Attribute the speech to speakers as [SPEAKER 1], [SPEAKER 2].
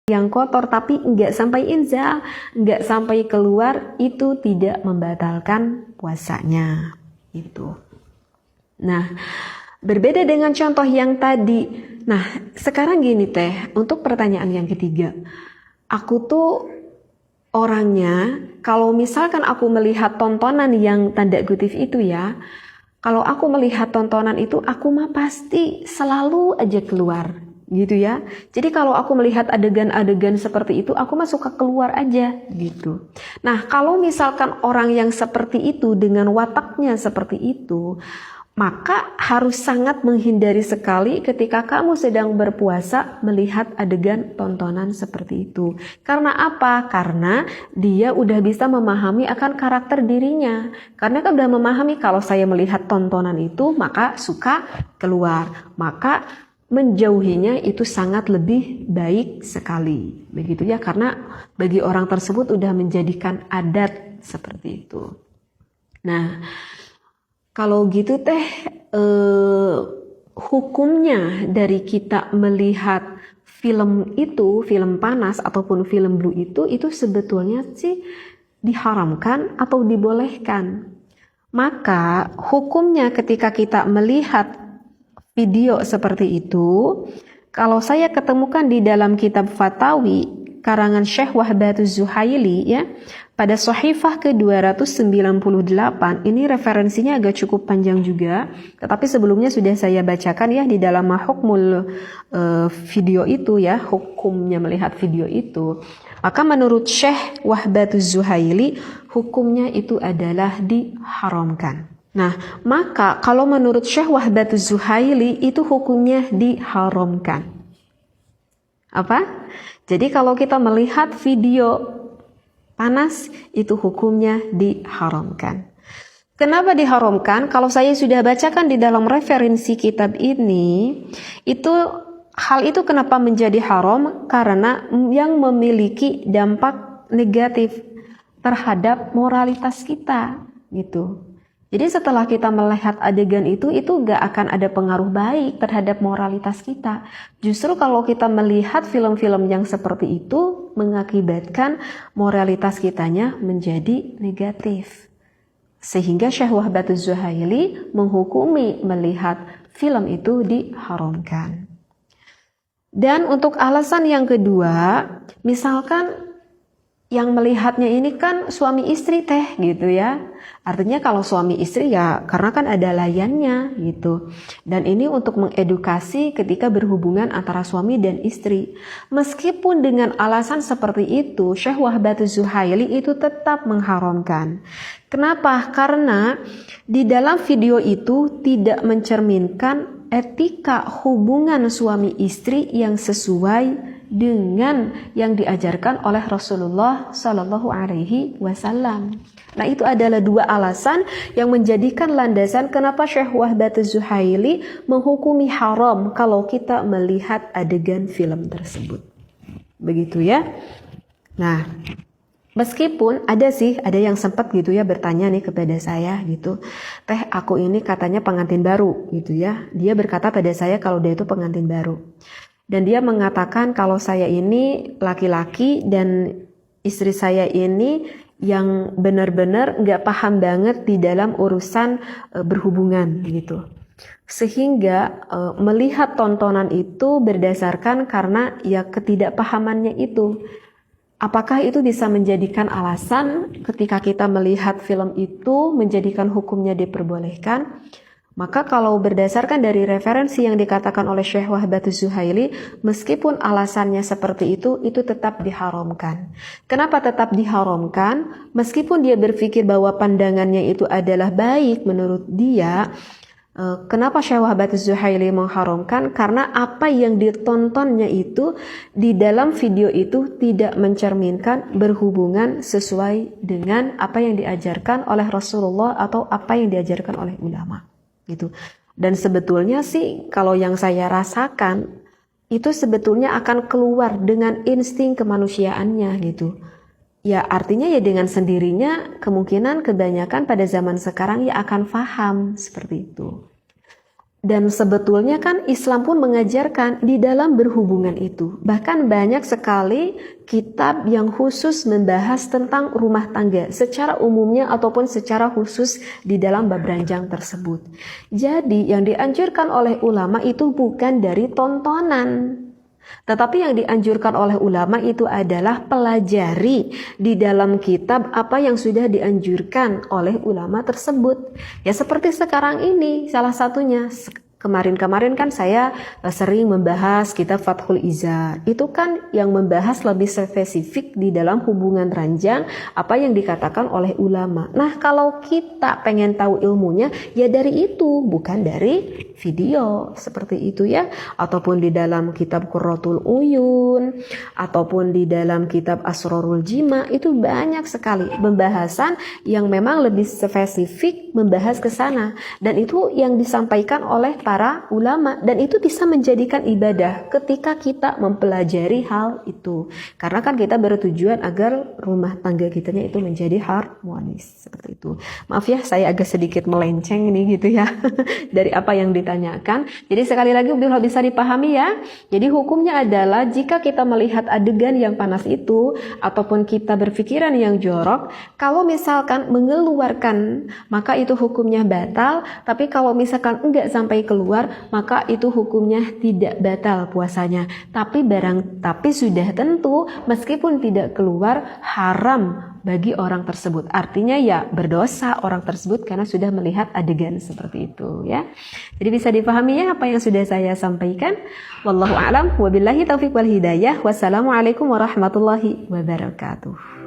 [SPEAKER 1] yang kotor tapi nggak sampai inzal, nggak sampai keluar, itu tidak membatalkan puasanya. Itu. Nah, berbeda dengan contoh yang tadi. Nah, sekarang gini teh, untuk pertanyaan yang ketiga. Aku tuh orangnya, kalau misalkan aku melihat tontonan yang tanda kutip itu ya, kalau aku melihat tontonan itu, aku mah pasti selalu aja keluar. Gitu ya. Jadi kalau aku melihat adegan-adegan seperti itu, aku mah suka keluar aja gitu. Nah, kalau misalkan orang yang seperti itu dengan wataknya seperti itu, maka harus sangat menghindari sekali ketika kamu sedang berpuasa melihat adegan tontonan seperti itu. Karena apa? Karena dia udah bisa memahami akan karakter dirinya. Karena kan udah memahami kalau saya melihat tontonan itu, maka suka keluar. Maka menjauhinya itu sangat lebih baik sekali, begitu ya, karena bagi orang tersebut udah menjadikan adat seperti itu. Nah, kalau gitu teh hukumnya dari kita melihat film itu, film panas ataupun film blue itu sebetulnya sih diharamkan atau dibolehkan. Maka hukumnya ketika kita melihat video seperti itu, kalau saya ketemukan di dalam kitab Fatawi karangan Syekh Wahbatuz Zuhaili ya, pada Shahifah ke-298, ini referensinya agak cukup panjang juga, tetapi sebelumnya sudah saya bacakan ya di dalam hukmul video itu ya, hukumnya melihat video itu. Maka menurut Syekh Wahbatuz Zuhaili, hukumnya itu adalah diharamkan. Nah, maka kalau menurut Syekh Wahbatuz Zuhaili itu hukumnya diharamkan. Apa? Jadi kalau kita melihat video panas itu hukumnya diharamkan. Kenapa diharamkan? Kalau saya sudah bacakan di dalam referensi kitab ini, itu hal itu kenapa menjadi haram? Karena yang memiliki dampak negatif terhadap moralitas kita, gitu. Jadi setelah kita melihat adegan itu gak akan ada pengaruh baik terhadap moralitas kita. Justru kalau kita melihat film-film yang seperti itu mengakibatkan moralitas kitanya menjadi negatif. Sehingga Syekh Wahbatuz Zuhaili menghukumi melihat film itu diharamkan. Dan untuk alasan yang kedua, misalkan yang melihatnya ini kan suami istri teh gitu ya. Artinya kalau suami istri ya karena kan ada layannya gitu. Dan ini untuk mengedukasi ketika berhubungan antara suami dan istri. Meskipun dengan alasan seperti itu, Syekh Wahbatuz Zuhaili itu tetap mengharamkan. Kenapa? Karena di dalam video itu tidak mencerminkan etika hubungan suami istri yang sesuai dengan yang diajarkan oleh Rasulullah Shallallahu Alaihi Wasallam. Nah, itu adalah dua alasan yang menjadikan landasan kenapa Syekh Wahbatuz Zuhaili menghukumi haram kalau kita melihat adegan film tersebut. Begitu ya. Nah, meskipun ada yang sempat gitu ya bertanya nih kepada saya gitu, teh aku ini katanya pengantin baru gitu ya. Dia berkata pada saya kalau dia itu pengantin baru. Dan dia mengatakan kalau saya ini laki-laki dan istri saya ini yang benar-benar gak paham banget di dalam urusan berhubungan gitu. Sehingga melihat tontonan itu berdasarkan karena ya ketidakpahamannya itu. Apakah itu bisa menjadikan alasan ketika kita melihat film itu menjadikan hukumnya diperbolehkan? Maka kalau berdasarkan dari referensi yang dikatakan oleh Syekh Wahbatuz Zuhaili, meskipun alasannya seperti itu tetap diharamkan. Kenapa tetap diharamkan? Meskipun dia berpikir bahwa pandangannya itu adalah baik menurut dia, kenapa Syekh Wahbatuz Zuhaili mengharamkan? Karena apa yang ditontonnya itu di dalam video itu tidak mencerminkan berhubungan sesuai dengan apa yang diajarkan oleh Rasulullah atau apa yang diajarkan oleh ulama. Gitu. Dan sebetulnya sih kalau yang saya rasakan itu sebetulnya akan keluar dengan insting kemanusiaannya gitu. Ya artinya ya dengan sendirinya kemungkinan kebanyakan pada zaman sekarang ya akan paham seperti itu. Dan sebetulnya kan Islam pun mengajarkan di dalam berhubungan itu. Bahkan banyak sekali kitab yang khusus membahas tentang rumah tangga secara umumnya ataupun secara khusus di dalam bab ranjang tersebut. Jadi yang dianjurkan oleh ulama itu bukan dari tontonan. Tetapi yang dianjurkan oleh ulama itu adalah pelajari di dalam kitab apa yang sudah dianjurkan oleh ulama tersebut. Ya seperti sekarang ini salah satunya. Kemarin-kemarin kan saya sering membahas kitab Fathul Izar. Itu kan yang membahas lebih spesifik di dalam hubungan ranjang apa yang dikatakan oleh ulama. Nah, kalau kita pengen tahu ilmunya ya dari itu, bukan dari video seperti itu ya. Ataupun di dalam kitab Qurratul Uyun, ataupun di dalam kitab Asrarul Jima, itu banyak sekali pembahasan yang memang lebih spesifik membahas ke sana. Dan itu yang disampaikan oleh para ulama, dan itu bisa menjadikan ibadah ketika kita mempelajari hal itu, karena kan kita bertujuan agar rumah tangga kitanya itu menjadi harmonis seperti itu. Maaf ya saya agak sedikit melenceng nih gitu ya dari apa yang ditanyakan. Jadi sekali lagi bisa dipahami ya. Jadi hukumnya adalah jika kita melihat adegan yang panas itu ataupun kita berpikiran yang jorok, kalau misalkan mengeluarkan maka itu hukumnya batal, tapi kalau misalkan enggak sampai keluar maka itu hukumnya tidak batal puasanya. Tapi sudah tentu meskipun tidak keluar haram bagi orang tersebut. Artinya ya berdosa orang tersebut karena sudah melihat adegan seperti itu ya. Jadi bisa dipahami ya apa yang sudah saya sampaikan. Wallahu a'lam wa billahi taufiq wal hidayah. Wassalamualaikum warahmatullahi wabarakatuh.